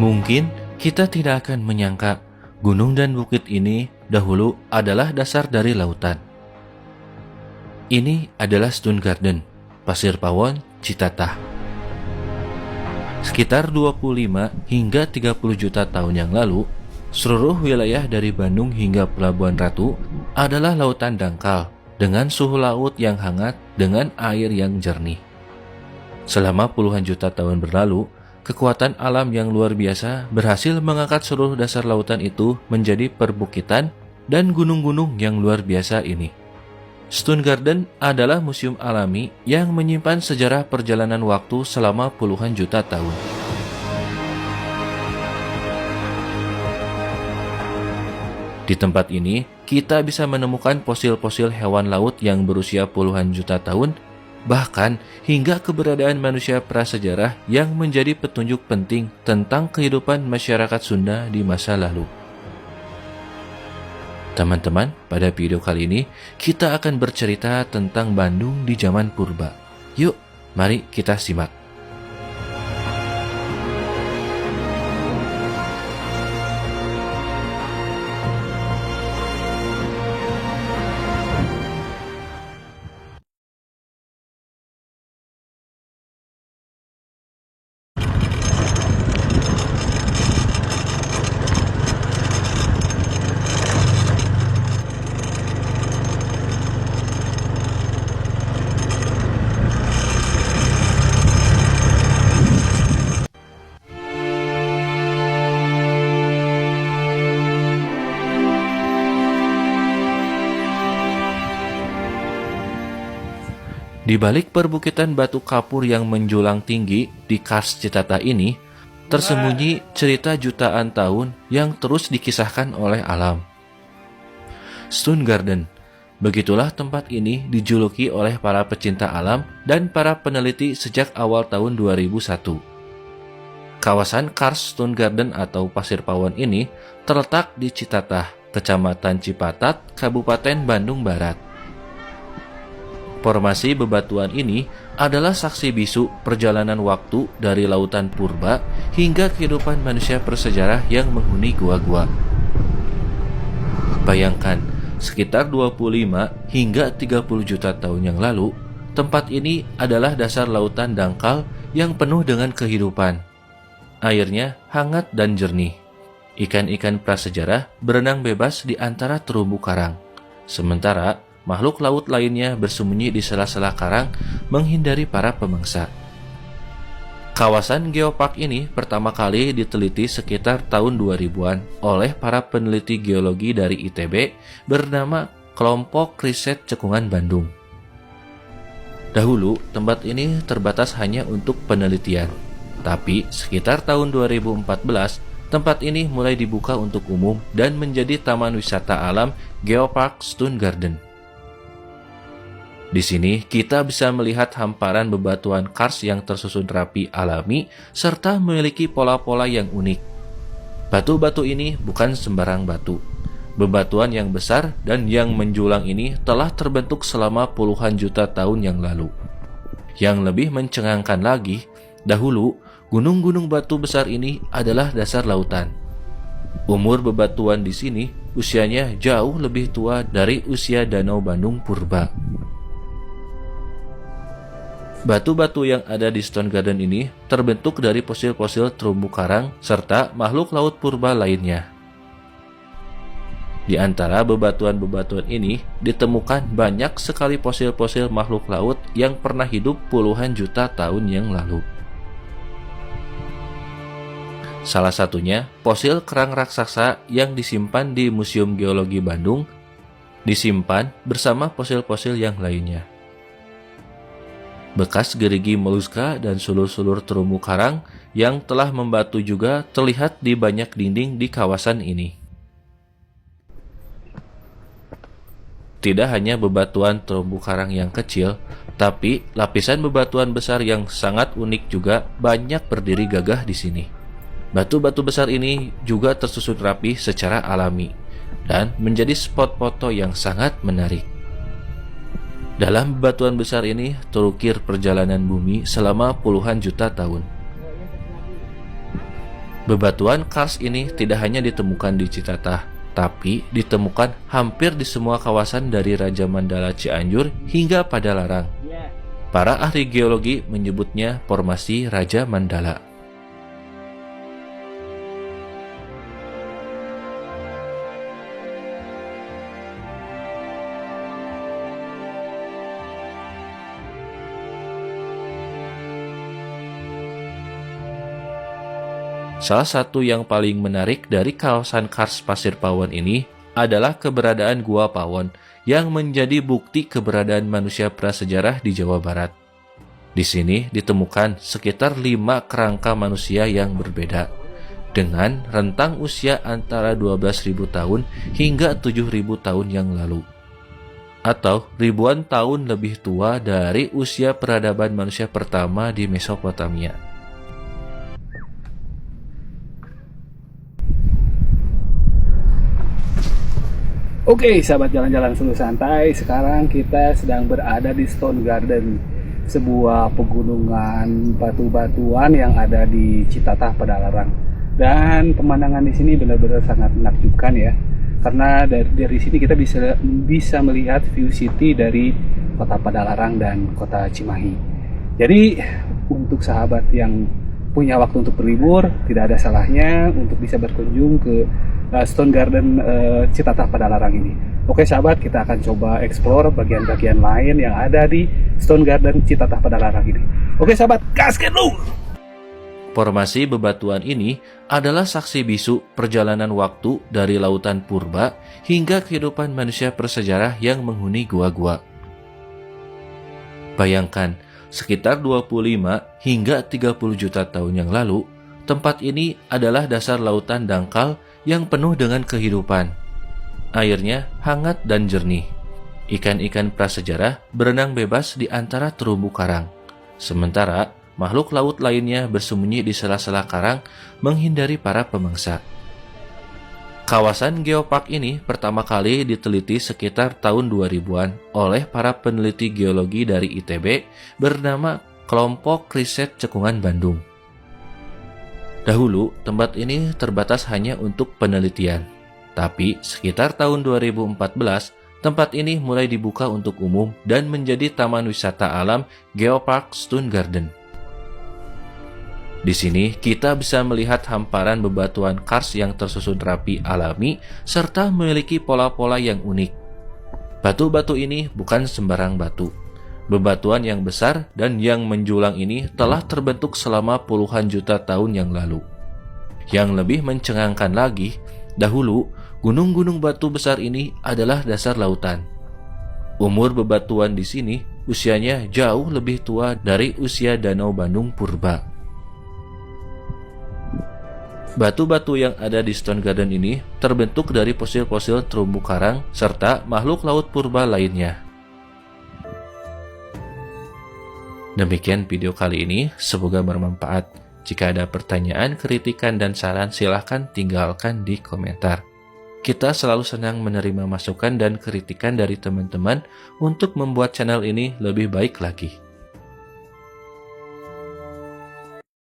Mungkin kita tidak akan menyangka gunung dan bukit ini dahulu adalah dasar dari lautan. Ini adalah Stone Garden, Pasir Pawon, Citatah. Sekitar 25 hingga 30 juta tahun yang lalu, seluruh wilayah dari Bandung hingga Pelabuhan Ratu adalah lautan dangkal dengan suhu laut yang hangat dengan air yang jernih. Selama puluhan juta tahun berlalu, kekuatan alam yang luar biasa berhasil mengangkat seluruh dasar lautan itu menjadi perbukitan dan gunung-gunung yang luar biasa ini. Stone Garden adalah museum alami yang menyimpan sejarah perjalanan waktu selama puluhan juta tahun. Di tempat ini, kita bisa menemukan fosil-fosil hewan laut yang berusia puluhan juta tahun, bahkan hingga keberadaan manusia prasejarah yang menjadi petunjuk penting tentang kehidupan masyarakat Sunda di masa lalu. Teman-teman, pada video kali ini kita akan bercerita tentang Bandung di zaman purba. Yuk, mari kita simak. Di balik perbukitan batu kapur yang menjulang tinggi di Kars Citatah ini, tersembunyi cerita jutaan tahun yang terus dikisahkan oleh alam. Stone Garden, begitulah tempat ini dijuluki oleh para pecinta alam dan para peneliti sejak awal tahun 2001. Kawasan Kars Stone Garden atau Pasir Pawon ini terletak di Citatah, Kecamatan Cipatat, Kabupaten Bandung Barat. Formasi bebatuan ini adalah saksi bisu perjalanan waktu dari lautan purba hingga kehidupan manusia prasejarah yang menghuni gua-gua. Bayangkan, sekitar 25 hingga 30 juta tahun yang lalu, tempat ini adalah dasar lautan dangkal yang penuh dengan kehidupan. Airnya hangat dan jernih. Ikan-ikan prasejarah berenang bebas di antara terumbu karang. Sementara makhluk laut lainnya bersembunyi di sela-sela karang menghindari para pemangsa. Kawasan geopark ini pertama kali diteliti sekitar tahun 2000-an oleh para peneliti geologi dari ITB bernama Kelompok Riset Cekungan Bandung. Dahulu, tempat ini terbatas hanya untuk penelitian. Tapi, sekitar tahun 2014, tempat ini mulai dibuka untuk umum dan menjadi taman wisata alam Geopark Stone Garden. Di sini kita bisa melihat hamparan bebatuan kars yang tersusun rapi alami serta memiliki pola-pola yang unik. Batu-batu ini bukan sembarang batu. Bebatuan yang besar dan yang menjulang ini telah terbentuk selama puluhan juta tahun yang lalu. Yang lebih mencengangkan lagi, dahulu gunung-gunung batu besar ini adalah dasar lautan. Umur bebatuan di sini usianya jauh lebih tua dari usia Danau Bandung purba. Batu-batu yang ada di Stone Garden ini terbentuk dari fosil-fosil terumbu karang serta makhluk laut purba lainnya. Di antara bebatuan-bebatuan ini ditemukan banyak sekali fosil-fosil makhluk laut yang pernah hidup puluhan juta tahun yang lalu. Salah satunya fosil kerang raksasa yang disimpan di Museum Geologi Bandung, disimpan bersama fosil-fosil yang lainnya. Bekas gerigi moluska dan sulur-sulur terumbu karang yang telah membatu juga terlihat di banyak dinding di kawasan ini. Tidak hanya bebatuan terumbu karang yang kecil, tapi lapisan bebatuan besar yang sangat unik juga banyak berdiri gagah di sini. Batu-batu besar ini juga tersusun rapi secara alami dan menjadi spot foto yang sangat menarik. Dalam bebatuan besar ini terukir perjalanan bumi selama puluhan juta tahun. Bebatuan kars ini tidak hanya ditemukan di Citatah, tapi ditemukan hampir di semua kawasan dari Raja Mandala Cianjur hingga Padalarang. Para ahli geologi menyebutnya formasi Raja Mandala. Salah satu yang paling menarik dari kawasan kars Pasir Pawon ini adalah keberadaan Gua Pawon yang menjadi bukti keberadaan manusia prasejarah di Jawa Barat. Di sini ditemukan sekitar 5 kerangka manusia yang berbeda, dengan rentang usia antara 12.000 tahun hingga 7.000 tahun yang lalu, atau ribuan tahun lebih tua dari usia peradaban manusia pertama di Mesopotamia. Oke, sahabat jalan-jalan seluruh santai, sekarang kita sedang berada di Stone Garden, sebuah pegunungan batu-batuan yang ada di Citatah, Padalarang. Dan pemandangan di sini benar-benar sangat menakjubkan ya, karena dari sini kita bisa melihat view city dari kota Padalarang dan kota Cimahi. Jadi untuk sahabat yang punya waktu untuk berlibur, tidak ada salahnya untuk bisa berkunjung ke Stone Garden Citatah Padalarang ini. Oke sahabat, kita akan coba explore bagian-bagian lain yang ada di Stone Garden Citatah Padalarang ini. Oke sahabat, gasket dulu! Formasi bebatuan ini adalah saksi bisu perjalanan waktu dari lautan purba hingga kehidupan manusia prasejarah yang menghuni gua-gua. Bayangkan, sekitar 25 hingga 30 juta tahun yang lalu, tempat ini adalah dasar lautan dangkal yang penuh dengan kehidupan. Airnya hangat dan jernih. Ikan-ikan prasejarah berenang bebas di antara terumbu karang. Sementara makhluk laut lainnya bersembunyi di sela-sela karang menghindari para pemangsa. Kawasan geopark ini pertama kali diteliti sekitar tahun 2000-an oleh para peneliti geologi dari ITB bernama Kelompok Riset Cekungan Bandung. Dahulu, tempat ini terbatas hanya untuk penelitian. Tapi, sekitar tahun 2014, tempat ini mulai dibuka untuk umum dan menjadi Taman Wisata Alam Geopark Stone Garden. Di sini, kita bisa melihat hamparan bebatuan kars yang tersusun rapi alami serta memiliki pola-pola yang unik. Batu-batu ini bukan sembarang batu. Bebatuan yang besar dan yang menjulang ini telah terbentuk selama puluhan juta tahun yang lalu. Yang lebih mencengangkan lagi, dahulu gunung-gunung batu besar ini adalah dasar lautan. Umur bebatuan di sini usianya jauh lebih tua dari usia Danau Bandung purba. Batu-batu yang ada di Stone Garden ini terbentuk dari fosil-fosil terumbu karang serta makhluk laut purba lainnya. Demikian video kali ini, semoga bermanfaat. Jika ada pertanyaan, kritikan, dan saran, silahkan tinggalkan di komentar. Kita selalu senang menerima masukan dan kritikan dari teman-teman untuk membuat channel ini lebih baik lagi.